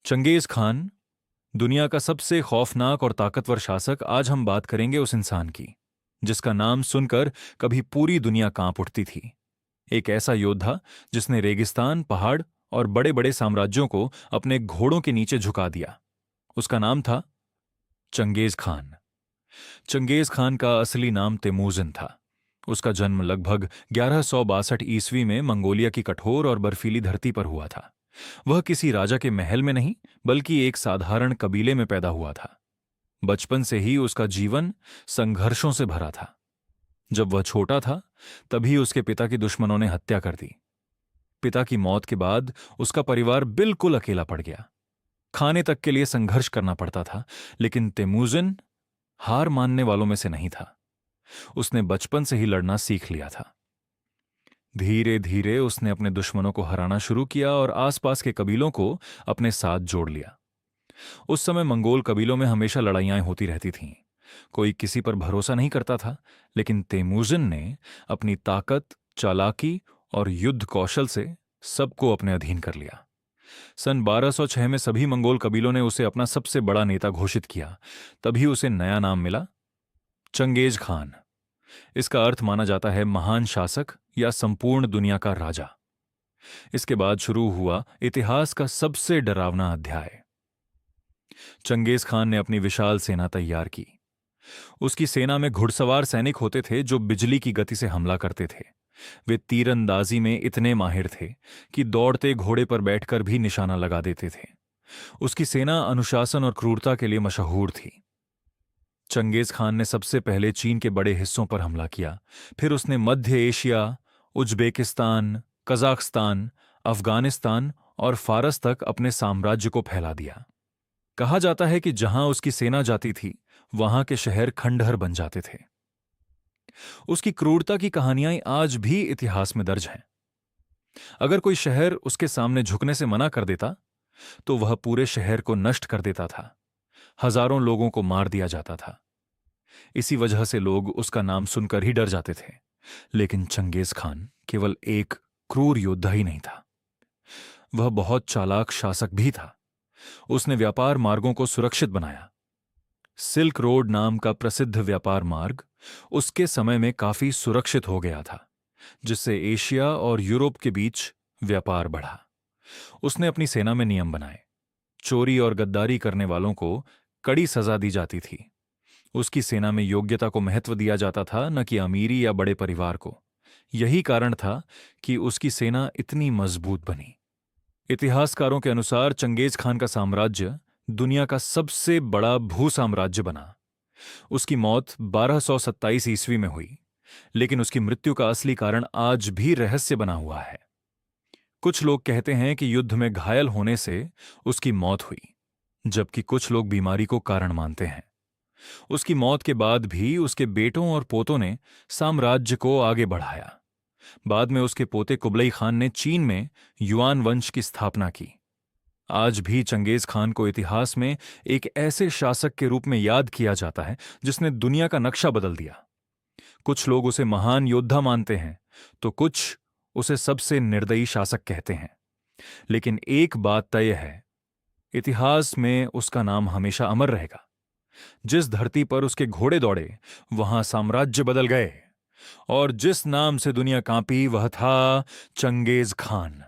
Genghis Khan, दुनिया का सबसे खौफनाक और ताकतवर शासक। आज हम बात करेंगे उस इंसान की जिसका नाम सुनकर कभी पूरी दुनिया कांप उठती थी। एक ऐसा योद्धा जिसने रेगिस्तान, पहाड़ और बड़े बड़े साम्राज्यों को अपने घोड़ों के नीचे झुका दिया। उसका नाम था चंगेज खान। चंगेज खान का असली नाम तेमूजिन था। उसका जन्म लगभग 1162 ईस्वी में मंगोलिया की कठोर और बर्फीली धरती पर हुआ था। वह किसी राजा के महल में नहीं, बल्कि एक साधारण कबीले में पैदा हुआ था। बचपन से ही उसका जीवन संघर्षों से भरा था। जब वह छोटा था, तभी उसके पिता की दुश्मनों ने हत्या कर दी। पिता की मौत के बाद उसका परिवार बिल्कुल अकेला पड़ गया। खाने तक के लिए संघर्ष करना पड़ता था, लेकिन तेमूजिन हार मानने वालों में से नहीं था। उसने बचपन से ही लड़ना सीख लिया था। धीरे धीरे उसने अपने दुश्मनों को हराना शुरू किया और आसपास के कबीलों को अपने साथ जोड़ लिया। उस समय मंगोल कबीलों में हमेशा लड़ाइयां होती रहती थीं। कोई किसी पर भरोसा नहीं करता था, लेकिन तेमूजिन ने अपनी ताकत, चालाकी और युद्ध कौशल से सबको अपने अधीन कर लिया। सन 1206 में सभी मंगोल कबीलों ने उसे अपना सबसे बड़ा नेता घोषित किया। तभी उसे नया नाम मिला, चंगेज खान। इसका अर्थ माना जाता है महान शासक या संपूर्ण दुनिया का राजा। इसके बाद शुरू हुआ इतिहास का सबसे डरावना अध्याय। चंगेज खान ने अपनी विशाल सेना तैयार की। उसकी सेना में घुड़सवार सैनिक होते थे जो बिजली की गति से हमला करते थे। वे तीरंदाजी में इतने माहिर थे कि दौड़ते घोड़े पर बैठकर भी निशाना लगा देते थे। उसकी सेना अनुशासन और क्रूरता के लिए मशहूर थी। चंगेज खान ने सबसे पहले चीन के बड़े हिस्सों पर हमला किया। फिर उसने मध्य एशिया, उज्बेकिस्तान, कजाकिस्तान, अफगानिस्तान और फारस तक अपने साम्राज्य को फैला दिया। कहा जाता है कि जहां उसकी सेना जाती थी, वहां के शहर खंडहर बन जाते थे। उसकी क्रूरता की कहानियां आज भी इतिहास में दर्ज हैं। अगर कोई शहर उसके सामने झुकने से मना कर देता, तो वह पूरे शहर को नष्ट कर देता था। हजारों लोगों को मार दिया जाता था। इसी वजह से लोग उसका नाम सुनकर ही डर जाते थे। लेकिन चंगेज खान केवल एक क्रूर योद्धा ही नहीं था, वह बहुत चालाक शासक भी था। उसने व्यापार मार्गों को सुरक्षित बनाया। सिल्क रोड नाम का प्रसिद्ध व्यापार मार्ग उसके समय में काफी सुरक्षित हो गया था, जिससे एशिया और यूरोप के बीच व्यापार बढ़ा। उसने अपनी सेना में नियम बनाए। चोरी और गद्दारी करने वालों को कड़ी सजा दी जाती थी। उसकी सेना में योग्यता को महत्व दिया जाता था, न कि अमीरी या बड़े परिवार को। यही कारण था कि उसकी सेना इतनी मजबूत बनी। इतिहासकारों के अनुसार चंगेज खान का साम्राज्य दुनिया का सबसे बड़ा भू साम्राज्य बना। उसकी मौत 1227 ईस्वी में हुई, लेकिन उसकी मृत्यु का असली कारण आज भी रहस्य बना हुआ है। कुछ लोग कहते हैं कि युद्ध में घायल होने से उसकी मौत हुई, जबकि कुछ लोग बीमारी को कारण मानते हैं। उसकी मौत के बाद भी उसके बेटों और पोतों ने साम्राज्य को आगे बढ़ाया। बाद में उसके पोते कुबलई खान ने चीन में युआन वंश की स्थापना की। आज भी चंगेज खान को इतिहास में एक ऐसे शासक के रूप में याद किया जाता है जिसने दुनिया का नक्शा बदल दिया। कुछ लोग उसे महान योद्धा मानते हैं, तो कुछ उसे सबसे निर्दयी शासक कहते हैं। लेकिन एक बात तय है, इतिहास में उसका नाम हमेशा अमर रहेगा। जिस धरती पर उसके घोड़े दौड़े, वहां साम्राज्य बदल गए, और जिस नाम से दुनिया कांपी, वह था चंगेज खान।